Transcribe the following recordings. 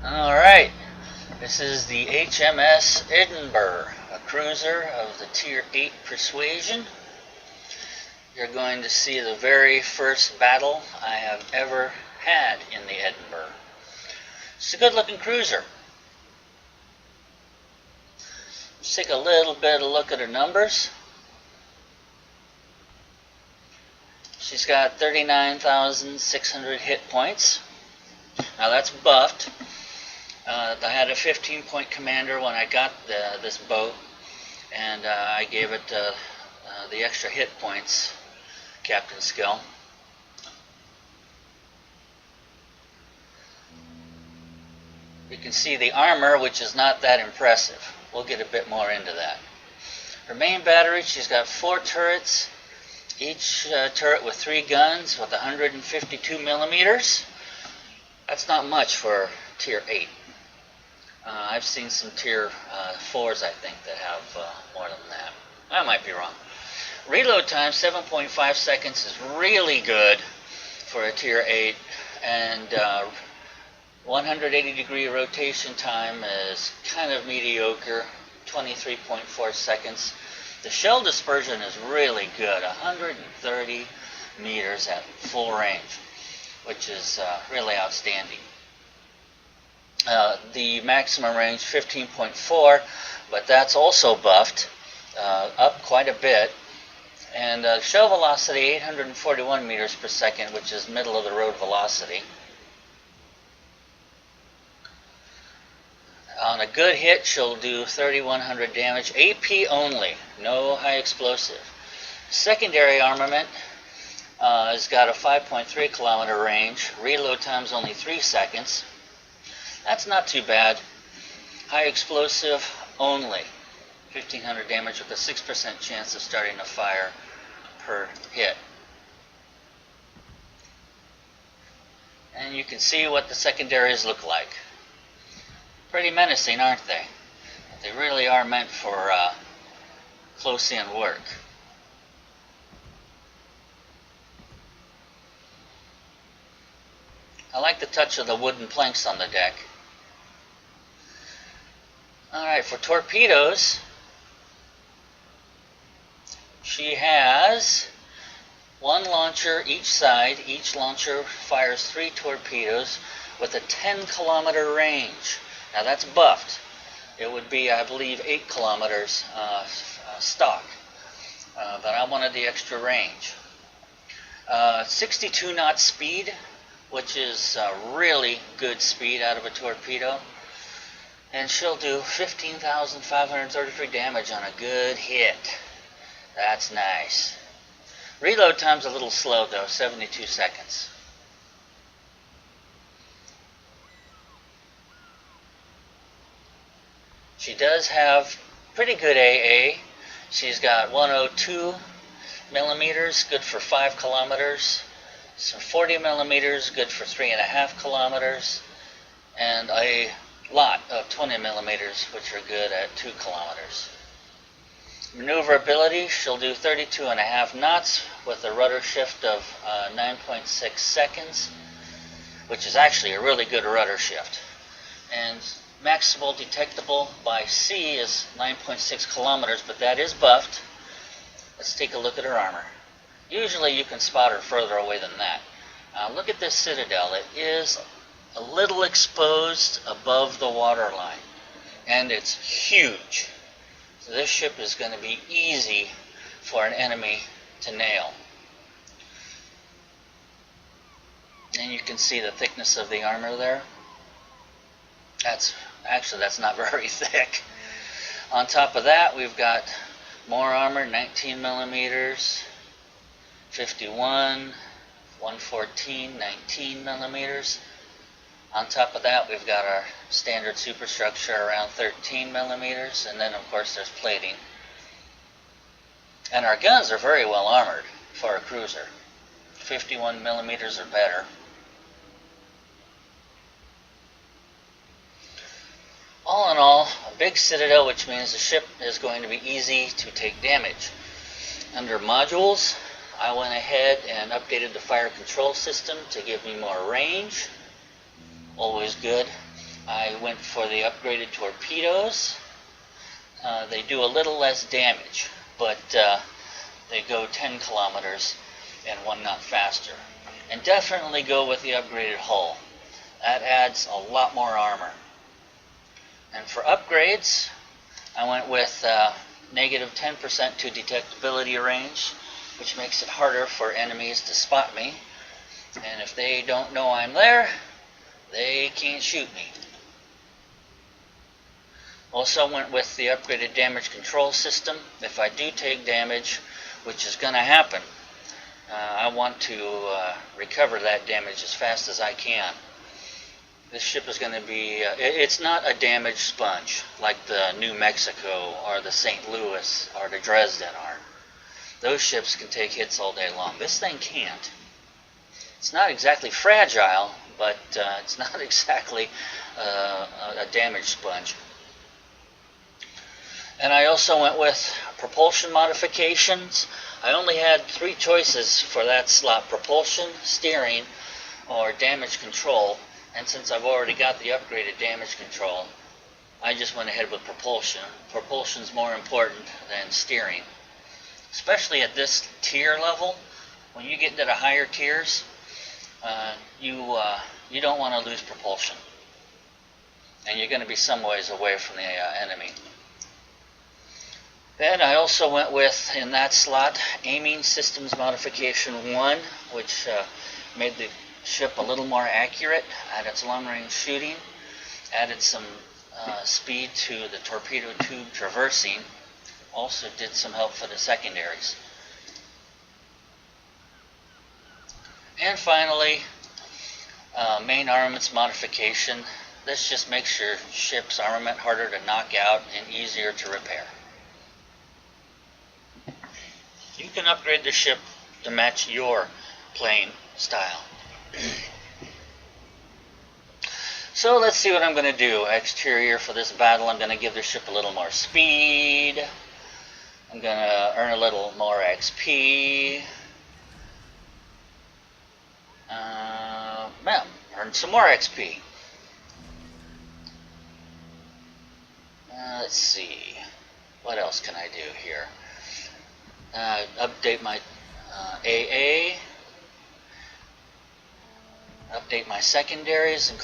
Alright, this is the HMS Edinburgh, a cruiser of the Tier 8 Persuasion. You're going to see the very first battle I have ever had in the Edinburgh. It's a good looking cruiser. Let's take a little bit of a look at her numbers. She's got 39,600 hit points. Now that's buffed. I had a 15-point commander when I got this boat, and I gave it the extra hit points, Captain Skill. You can see the armor, which is not that impressive. We'll get a bit more into that. Her main battery, she's got 4 turrets, each turret with 3 guns with 152 millimeters. That's not much for Tier 8. I've seen some Tier 4s, I think, that have more than that. I might be wrong. Reload time, 7.5 seconds, is really good for a Tier 8, and 180-degree rotation time is kind of mediocre, 23.4 seconds. The shell dispersion is really good, 130 meters at full range, which is really outstanding. The maximum range, 15.4, but that's also buffed up quite a bit. And shell velocity, 841 meters per second, which is middle of the road velocity. On a good hit, she'll do 3,100 damage, AP only, no high explosive. Secondary armament has got a 5.3 kilometer range. Reload time's only 3 seconds. That's not too bad. High explosive only, 1,500 damage with a 6% chance of starting a fire per hit. And you can see what the secondaries look like. Pretty menacing, aren't they? They really are meant for close-in work. I like the touch of the wooden planks on the deck. Alright, for torpedoes, she has 1 launcher each side. Each launcher fires 3 torpedoes with a 10-kilometer range. Now that's buffed. It would be, I believe, 8 kilometers stock. But I wanted the extra range. 62 knot speed, which is really good speed out of a torpedo. And she'll do 15,533 damage on a good hit. That's nice. Reload time's a little slow though, 72 seconds. She does have pretty good AA. She's got 102 millimeters, good for 5 kilometers. Some 40 millimeters, good for 3.5 kilometers. And a lot of 20 millimeters, which are good at 2 kilometers. Maneuverability, she'll do 32.5 knots with a rudder shift of 9.6 seconds, which is actually a really good rudder shift. And maximal detectable by sea is 9.6 kilometers, but that is buffed. Let's take a look at her armor. Usually you can spot her further away than that. Look at this citadel. It is a little exposed above the waterline, and it's huge. So this ship is going to be easy for an enemy to nail. And you can see the thickness of the armor there. That's not very thick. On top of that, we've got more armor, 19 millimeters, 51, 114, 19 millimeters. On top of that, we've got our standard superstructure around 13 millimeters, and then of course there's plating. And our guns are very well armored for a cruiser, 51 millimeters or better. All in all, a big citadel, which means the ship is going to be easy to take damage. Under modules, I went ahead and updated the fire control system to give me more range. Always good. I went for the upgraded torpedoes. They do a little less damage, but they go 10 kilometers and 1 knot faster. And definitely go with the upgraded hull. That adds a lot more armor. And for upgrades, I went with negative 10% to detectability range, which makes it harder for enemies to spot me. And if they don't know I'm there, they can't shoot me. Also went with the upgraded damage control system. If I do take damage, which is going to happen, I want to recover that damage as fast as I can. This ship is going to be, it's not a damage sponge like the New Mexico or the St. Louis or the Dresden are. Those ships can take hits all day long. This thing can't. It's not exactly fragile, but it's not exactly a damage sponge. And I also went with propulsion modifications. I only had 3 choices for that slot: propulsion, steering, or damage control. And since I've already got the upgraded damage control, I just went ahead with propulsion. Propulsion's more important than steering, especially at this tier level. When you get into the higher tiers, you don't want to lose propulsion, and you're going to be some ways away from the enemy. Then I also went with, in that slot, aiming systems modification 1, which made the ship a little more accurate at its long-range shooting, added some speed to the torpedo tube traversing, also did some help for the secondaries. And finally, main armaments modification. This just makes your ship's armament harder to knock out and easier to repair. You can upgrade the ship to match your playing style. So let's see what I'm going to do. Exterior for this battle, I'm going to give the ship a little more speed. I'm going to earn a little more XP. Earn some more XP. Let's see. What else can I do here? Update my AA. Update my secondaries in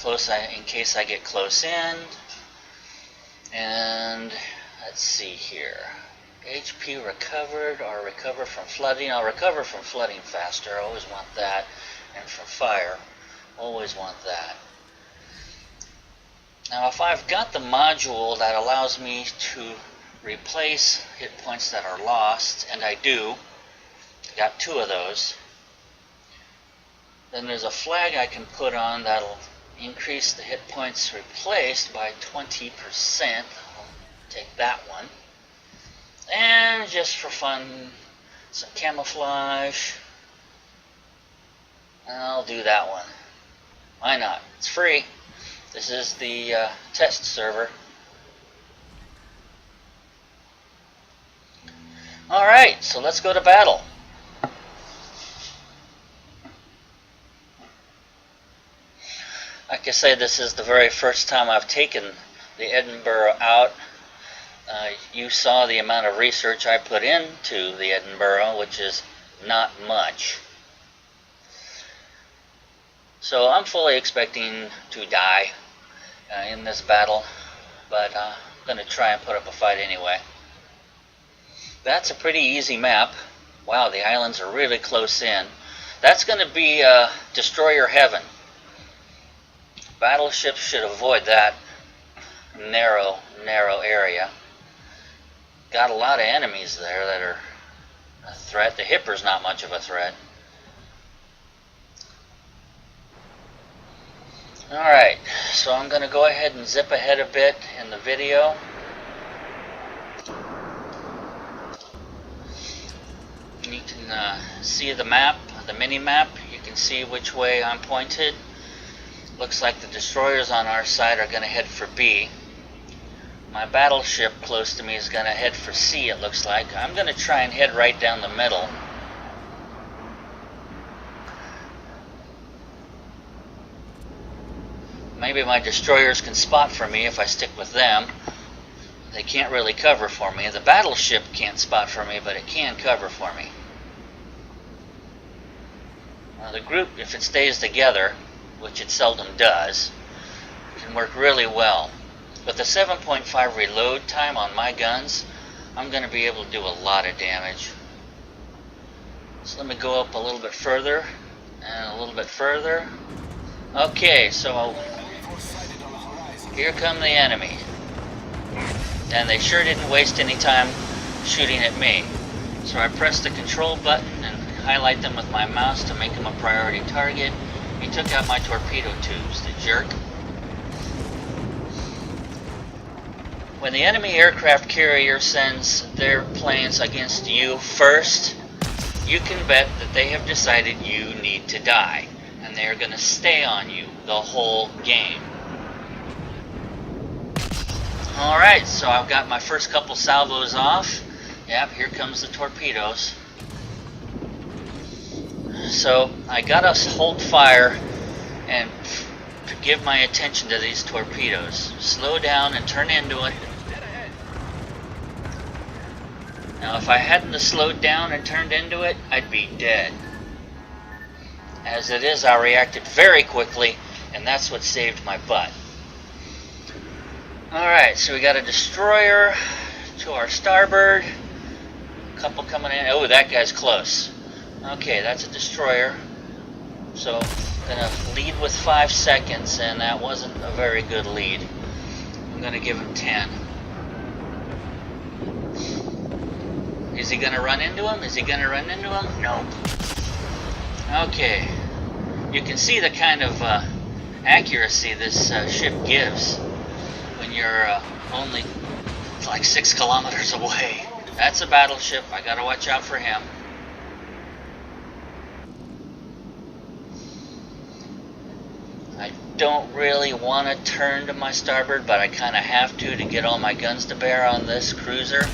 case I get close in. And let's see here. HP recovered or recover from flooding. I'll recover from flooding faster. I always want that. And from fire. Always want that. Now if I've got the module that allows me to replace hit points that are lost, and I do, got 2 of those, then there's a flag I can put on that'll increase the hit points replaced by 20%. I'll take that one. And just for fun, some camouflage. I'll do that one. Why not? It's free. This is the test server. Alright, so let's go to battle. Like I say, this is the very first time I've taken the Edinburgh out. You saw the amount of research I put into the Edinburgh, which is not much. So I'm fully expecting to die in this battle, but I'm going to try and put up a fight anyway. That's a pretty easy map. Wow, the islands are really close in. That's going to be destroyer heaven. Battleships should avoid that narrow area. Got a lot of enemies there that are a threat. The Hipper's not much of a threat. Alright, so I'm going to go ahead and zip ahead a bit in the video. You can see the map, the mini-map. You can see which way I'm pointed. Looks like the destroyers on our side are going to head for B. My battleship close to me is going to head for C, it looks like. I'm going to try and head right down the middle. Maybe my destroyers can spot for me if I stick with them. They can't really cover for me. The battleship can't spot for me, but it can cover for me. Now the group, if it stays together, which it seldom does, can work really well. With the 7.5 reload time on my guns, I'm going to be able to do a lot of damage. So let me go up a little bit further, and a little bit further. Okay, so here come the enemy. And they sure didn't waste any time shooting at me. So I pressed the control button and highlight them with my mouse to make them a priority target. He took out my torpedo tubes, the jerk. When the enemy aircraft carrier sends their planes against you first, you can bet that they have decided you need to die. And they are going to stay on you the whole game. Alright, so I've got my first couple salvos off. Yep, here comes the torpedoes. So I gotta hold fire and to give my attention to these torpedoes. Slow down and turn into it. Now if I hadn't have slowed down and turned into it, I'd be dead. As it is, I reacted very quickly, and that's what saved my butt. Alright, so we got a destroyer to our starboard. A couple coming in. Oh, that guy's close. Okay, that's a destroyer. So, gonna lead with 5 seconds, and that wasn't a very good lead. I'm gonna give him 10. Is he gonna run into him? Is he gonna run into him? Nope. Okay. You can see the kind of accuracy this ship gives when you're only like 6 kilometers away. That's a battleship. I gotta watch out for him. I don't really want to turn to my starboard, but I kind of have to get all my guns to bear on this cruiser.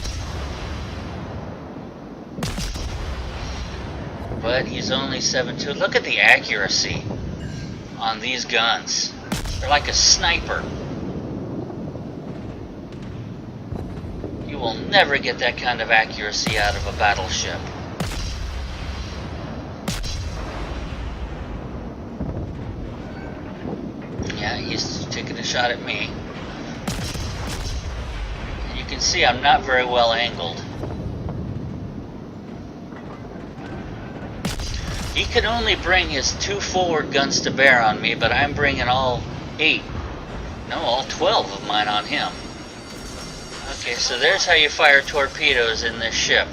But he's only 7.2. Look at the accuracy on these guns. They're like a sniper. You will never get that kind of accuracy out of a battleship. Yeah, he's taking a shot at me. And you can see I'm not very well angled. He can only bring his 2 forward guns to bear on me, but I'm bringing all 12 of mine on him. Okay, so there's how you fire torpedoes in this ship.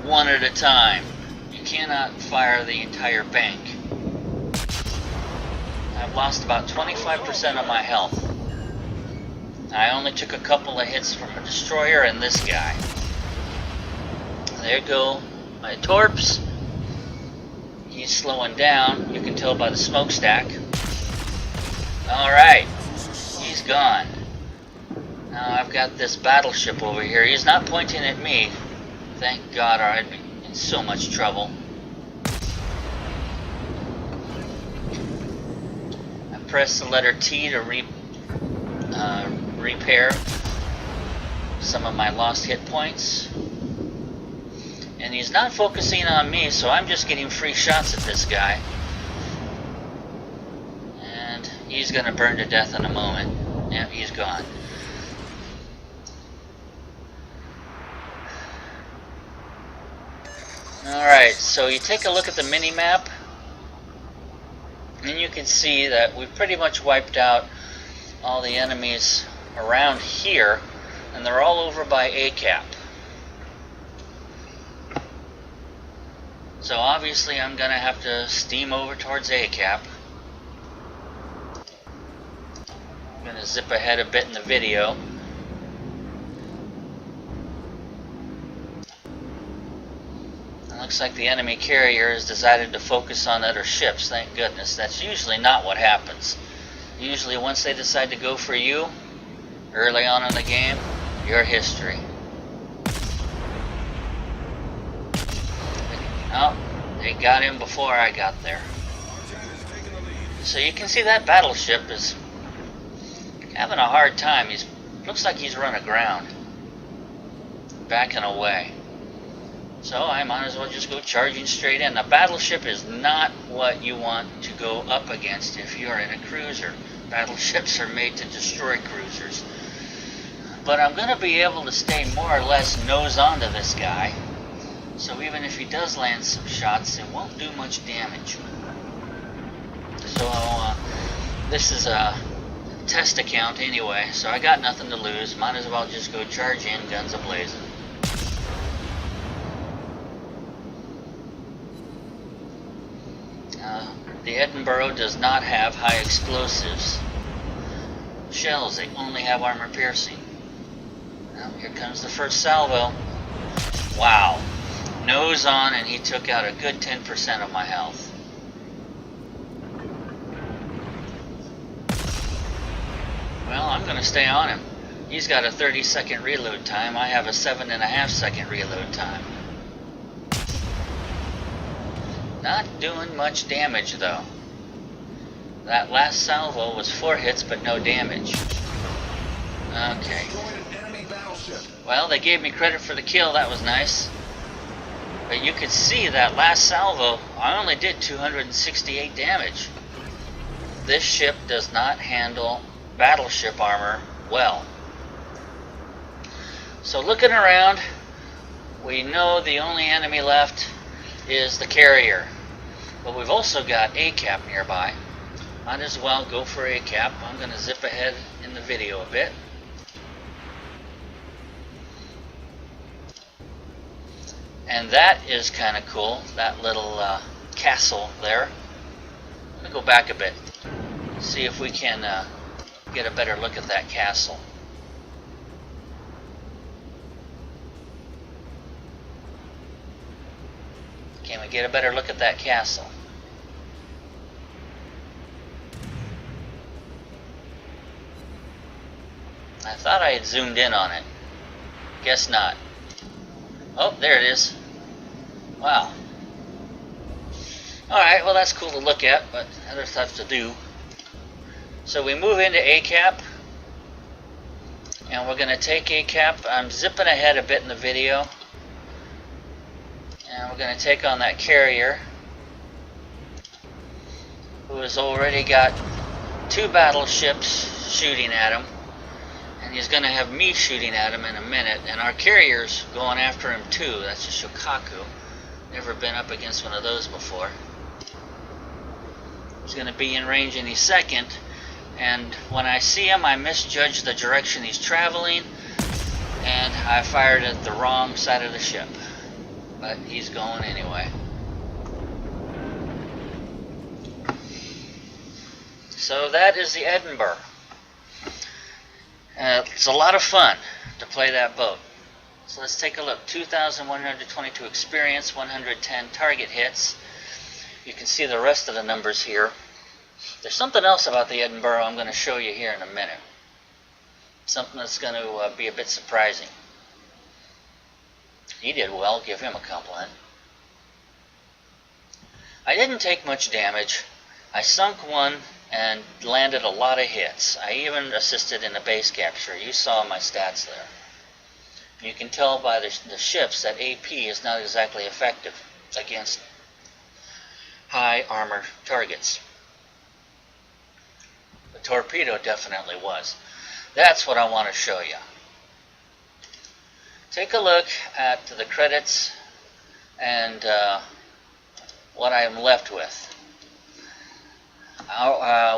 One at a time. You cannot fire the entire bank. I've lost about 25% of my health. I only took a couple of hits from a destroyer and this guy. There go my torps. He's slowing down. You can tell by the smokestack. Alright. He's gone. Now I've got this battleship over here. He's not pointing at me. Thank God, or I'd be in so much trouble. I press the letter T to repair some of my lost hit points. And he's not focusing on me, so I'm just getting free shots at this guy. And he's going to burn to death in a moment. Yep, he's gone. Alright, so you take a look at the mini-map, and you can see that we've pretty much wiped out all the enemies around here, and they're all over by ACAP. So obviously I'm going to have to steam over towards ACAP. I'm going to zip ahead a bit in the video. It looks like the enemy carrier has decided to focus on other ships, thank goodness. That's usually not what happens. Usually once they decide to go for you, early on in the game, you're history. Oh, they got him before I got there. So you can see that battleship is having a hard time. Looks like he's run aground, backing away. So I might as well just go charging straight in. The battleship is not what you want to go up against if you're in a cruiser. Battleships are made to destroy cruisers. But I'm going to be able to stay more or less nose on to this guy. So even if he does land some shots, it won't do much damage. So this is a test account anyway, so I got nothing to lose. Might as well just go charge in, guns a-blazing. The Edinburgh does not have high explosives shells. They only have armor piercing. Well, here comes the first salvo. Wow. Nose on, and he took out a good 10% of my health. Well, I'm going to stay on him. He's got a 30-second reload time. I have a 7.5-second reload time. Not doing much damage, though. That last salvo was 4 hits, but no damage. Okay. Well, they gave me credit for the kill. That was nice. But you could see that last salvo, I only did 268 damage. This ship does not handle battleship armor well. So looking around, we know the only enemy left is the carrier. But we've also got ACAP nearby. Might as well go for ACAP. I'm going to zip ahead in the video a bit. And that is kind of cool, that little castle there. Let me go back a bit, see if we can get a better look at that castle. Can we get a better look at that castle? I thought I had zoomed in on it. Guess not. Oh, there it is. Wow. Alright, well that's cool to look at, but other stuff to do. So we move into ACAP, and we're going to take ACAP. I'm zipping ahead a bit in the video. And we're going to take on that carrier, who has already got 2 battleships shooting at him. And he's going to have me shooting at him in a minute. And our carrier's going after him too. That's a Shokaku. Never been up against one of those before. He's going to be in range any second. And when I see him, I misjudge the direction he's traveling. And I fired at the wrong side of the ship. But he's going anyway. So that is the Edinburgh. It's a lot of fun to play that boat. So let's take a look. 2,122 experience, 110 target hits. You can see the rest of the numbers here. There's something else about the Edinburgh I'm going to show you here in a minute. Something that's going to be a bit surprising. He did well, give him a compliment. I didn't take much damage. I sunk one and landed a lot of hits. I even assisted in a base capture. You saw my stats there. You can tell by the ships that AP is not exactly effective against high armor targets. The torpedo definitely was. That's what I want to show you. Take a look at the credits and what I am left with.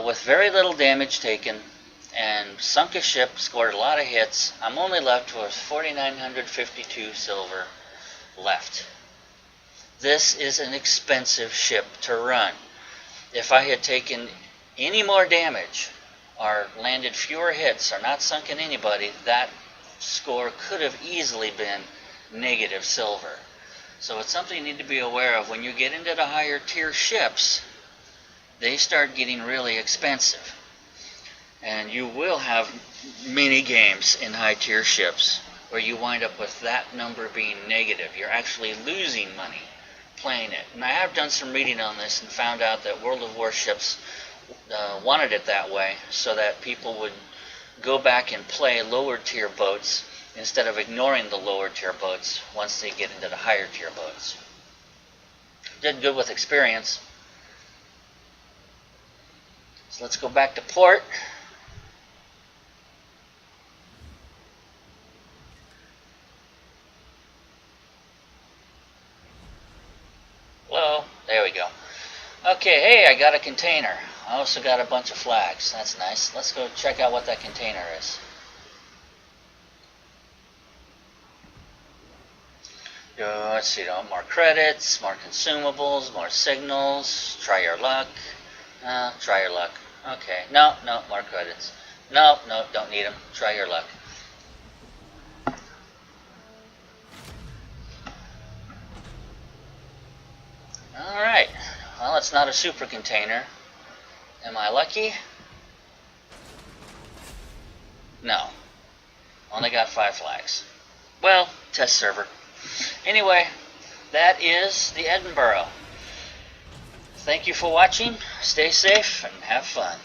With very little damage taken and sunk a ship, scored a lot of hits, I'm only left with 4,952 silver left. This is an expensive ship to run. If I had taken any more damage or landed fewer hits or not sunken anybody, that score could have easily been negative silver. So it's something you need to be aware of. When you get into the higher tier ships, they start getting really expensive. And you will have many games in high tier ships where you wind up with that number being negative. You're actually losing money playing it. And I have done some reading on this and found out that World of Warships wanted it that way so that people would go back and play lower tier boats instead of ignoring the lower tier boats once they get into the higher tier boats. Did good with experience. So let's go back to port. Hello, there we go. Okay, hey, I got a container. I also got a bunch of flags. That's nice. Let's go check out what that container is. Let's see, more credits, more consumables, more signals. Try your luck. Try your luck. Okay, no, more credits. No, don't need them. Try your luck. Alright, well, it's not a super container. Am I lucky? No. Only got 5 flags. Well, test server. Anyway, that is the Edinburgh. Thank you for watching. Stay safe and have fun.